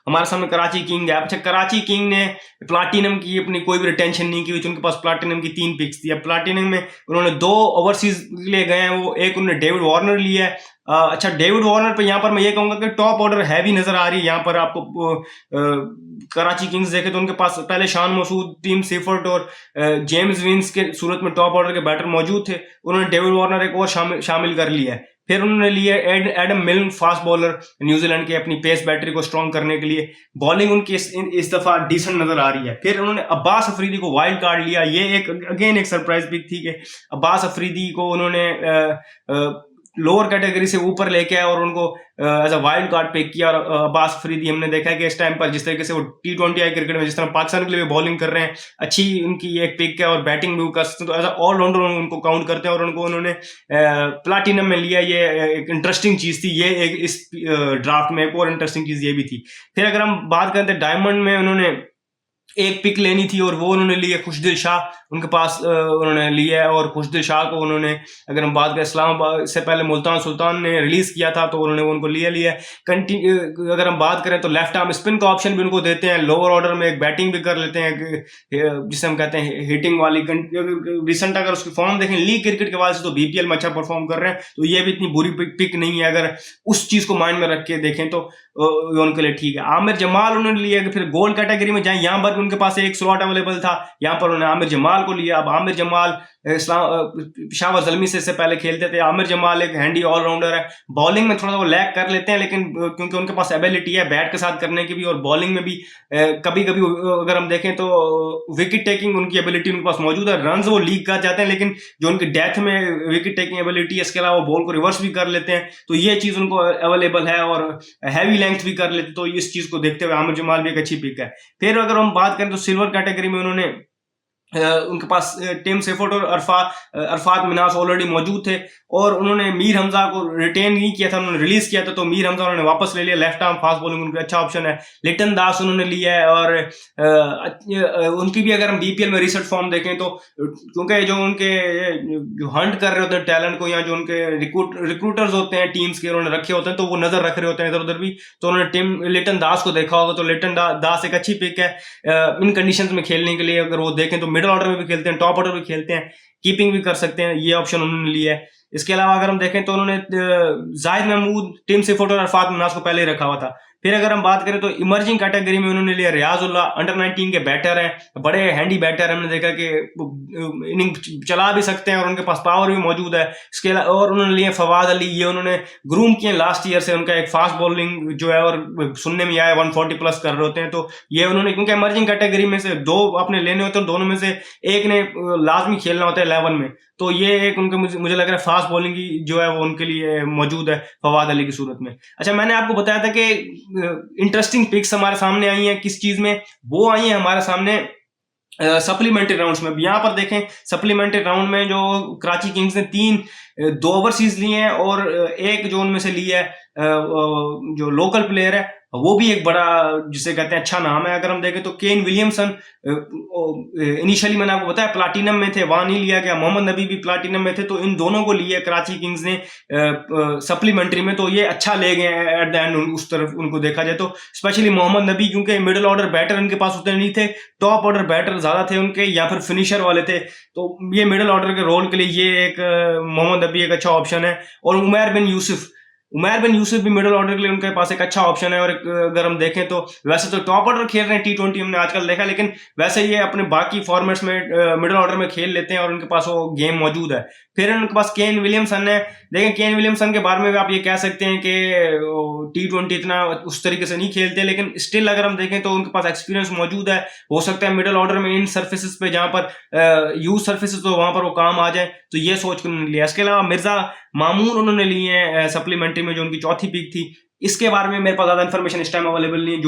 हमारे सामने कराची किंग है। अच्छा, कराची किंग ने प्लाटिनम की अपनी कोई भी रिटेंशन नहीं की, उनके पास प्लाटिनम की 3 पिक्स थी। अब प्लाटिनम में उन्होंने 2 ओवरसीज लिए गए हैं, वो एक उन्होंने डेविड वार्नर लिया है। अच्छा, डेविड वार्नर पे यहाँ पर मैं ये कहूंगा कि टॉप ऑर्डर हैवी नजर आ रही है। यहाँ पर आपको कराची किंग्स देखे तो उनके पास पहले शान मसूद, टीम सीफर्ट और जेम्स विंस के सूरत में टॉप ऑर्डर के बैटर मौजूद थे। उन्होंने डेविड वार्नर एक और शामिल कर लिया है। फिर उन्होंने लिया एडम मिल्न, फास्ट बॉलर न्यूजीलैंड के, अपनी पेस बैटरी को स्ट्रॉन्ग करने के लिए। बॉलिंग उनकी इस दफा डिसेंट नजर आ रही है। फिर उन्होंने अब्बास अफरीदी को वाइल्ड कार्ड लिया। ये एक सरप्राइज पिक थी कि अब्बास अफरीदी को उन्होंने लोअर कैटेगरी से ऊपर लेके आए और उनको as a wild card pick किया। और अब्बास अफरीदी हमने देखा है कि इस टाइम पर जिस तरीके से वो T20 क्रिकेट में जिस तरह पाकिस्तान के लिए बॉलिंग कर रहे हैं, अच्छी उनकी एक पिक है और बैटिंग भी कर सकते हैं, तो एज अ ऑलराउंडर उनको काउंट करते हैं और उनको उन्होंने प्लाटिनम में लिया। ये एक इंटरेस्टिंग चीज थी। ये एक इस ड्राफ्ट में एक और इंटरेस्टिंग चीज ये भी थी। फिर अगर हम बात करते हैं डायमंड में, उन्होंने एक पिक लेनी थी और वो उन्होंने लिया खुशदिल शाह, उनके पास उन्होंने लिया है। और खुशदिल शाह को उन्होंने, अगर हम बात करें, इस्लामाबाद से पहले मुल्तान सुल्तान ने रिलीज किया था तो उन्होंने उनको लिया है। अगर हम बात करें तो लेफ्ट आर्म स्पिन का ऑप्शन भी उनको देते हैं, लोअर ऑर्डर में एक बैटिंग भी कर लेते हैं जिसे हम कहते हैं हिटिंग वाली। रिसेंट अगर उसकी फॉर्म देखें लीग क्रिकेट के वाले से, तो बीपीएल में अच्छा परफॉर्म कर रहे हैं, तो ये भी इतनी बुरी पिक नहीं है अगर उस चीज को माइंड में रख के देखें तो उनके लिए ठीक है। आमिर जमाल उन्होंने लिया कि फिर गोल्ड कैटेगरी में जाए, यहां पर उनके पास एक स्लॉट अवेलेबल था, यहां पर उन्होंने आमिर जमाल को लिया। अब आमिर जमाल पेशावर ज़ल्मी से इससे पहले खेलते थे। आमिर जमाल एक हैंडी ऑलराउंडर है, बॉलिंग में थोड़ा वो लैग कर लेते हैं, लेकिन क्योंकि उनके पास एबिलिटी है बैट के साथ करने की भी और बॉलिंग में भी कभी कभी अगर हम देखें तो विकेट टेकिंग उनकी एबिलिटी उनके पास मौजूद है। रन वो लीग कर जाते हैं, लेकिन जो उनकी डेथ में विकेट टेकिंग एबिलिटी है, इसके अलावा वो बॉल को रिवर्स भी कर लेते हैं, तो ये चीज उनको अवेलेबल है और हैवी लेंथ भी कर लेते, तो इस चीज को देखते हुए आमिर जमाल भी एक अच्छी पिक है। फिर अगर हम बात करें तो सिल्वर कैटेगरी में उन्होंने उनके पास टिम सेफर्ट और अरफात मिनास ऑलरेडी मौजूद थे और उन्होंने मीर हमजा को रिटेन नहीं किया था, उन्होंने रिलीज किया था, तो मीर हमजा उन्होंने वापस ले लिया। लेफ्ट आर्म फास्ट बॉलिंग उनका अच्छा ऑप्शन है। लिटन दास उन्होंने लिया है और उनकी भी अगर हम बीपीएल में रिसेंट फॉर्म देखें तो, क्योंकि जो उनके जो हंट कर रहे होते हैं टैलेंट को, या जो उनके रिक्रूटर्स होते हैं टीम्स के, उन्होंने रखे होते हैं, तो वो नजर रख रहे होते हैं इधर उधर भी, तो उन्होंने लिटन दास को देखा होगा, तो लिटन दास एक अच्छी पिक है इन कंडीशंस में खेलने के लिए। अगर वो देखें तो मिडिल ऑर्डर में भी खेलते हैं, टॉप ऑर्डर भी खेलते हैं, कीपिंग भी कर सकते हैं, ये ऑप्शन उन्होंने लिया है। इसके अलावा अगर हम देखें तो उन्होंने जाहिद महमूद, टिम सेफर्ट और अरफात मिनास को पहले ही रखा हुआ था। फिर अगर हम बात करें तो इमर्जिंग कैटेगरी में उन्होंने लिया रियाजुल्ला, अंडर 19 के बैटर हैं, बड़े हैंडी बैटर है, हमने देखा कि इनिंग चला भी सकते हैं और उनके पास पावर भी मौजूद है। इसके और उन्होंने लिए फवाद अली, ये उन्होंने ग्रूम किए लास्ट ईयर से, उनका एक फास्ट बॉलिंग जो है और सुनने में आया 140 प्लस कर रहे होते हैं, तो ये उन्होंने, क्योंकि इमर्जिंग कैटेगरी में से 2 अपने लेने होते हैं, दोनों में से एक ने लाजमी खेलना होता है 11 में, तो ये एक उनके मुझे लग रहा है फास्ट बॉलिंग की जो है वो उनके लिए मौजूद है फवाद अली की सूरत में। अच्छा, मैंने आपको बताया था कि इंटरेस्टिंग पिक्स हमारे सामने आई हैं, किस चीज में वो आई है हमारे सामने सप्लीमेंट्री राउंड्स में। यहाँ पर देखें सप्लीमेंट्री राउंड में जो कराची किंग्स ने 2 ओवरसीज लिए हैं और एक जो उनमें से लिया है जो लोकल प्लेयर है, वो भी एक बड़ा जिसे कहते हैं अच्छा नाम है। अगर हम देखें तो केन विलियमसन इनिशियली मैंने आपको बताया प्लाटिनम में थे, वहां नहीं लिया गया। मोहम्मद नबी भी प्लाटिनम में थे, तो इन दोनों को लिया कराची किंग्स ने सप्लीमेंट्री में, तो ये अच्छा ले गए एट द एंड उस तरफ उनको देखा जाए तो। स्पेशली मोहम्मद नबी, क्योंकि मिडिल ऑर्डर बैटर उनके पास उतने नहीं थे, टॉप ऑर्डर बैटर ज्यादा थे उनके, या फिर फिनिशर वाले थे, तो ये मिडिल ऑर्डर के रोल के लिए ये एक मोहम्मद नबी एक अच्छा ऑप्शन है। और उमैर बिन यूसुफ भी मिडिल ऑर्डर के लिए उनके पास एक अच्छा ऑप्शन है। और अगर हम देखें तो वैसे तो टॉप ऑर्डर खेल रहे हैं T20 हमने आजकल देखा, लेकिन वैसे ये अपने बाकी फॉर्मेट्स में मिडिल ऑर्डर में खेल लेते हैं और उनके पास वो गेम मौजूद है। फिर उनके पास केन विलियमसन है। देखें केन विलियमसन के बारे में भी आप ये कह सकते हैं कि T20 इतना उस तरीके से नहीं खेलते, लेकिन स्टिल अगर हम देखें तो उनके पास एक्सपीरियंस मौजूद है। हो सकता है मिडिल ऑर्डर में इन सर्फेसिस पे जहां पर यूज सर्फेसिस तो वहां पर वो काम आ जाए, तो ये सोच कर उन्होंने लिया। इसके अलावा मिर्जा मामून उन्होंने लिए हैं सप्लीमेंट्री में, जो उनकी चौथी पिक थी। इसके बारे में मेरे पास ज्यादा इन्फॉर्मेशन इस टाइम अवेलेबल नहीं है।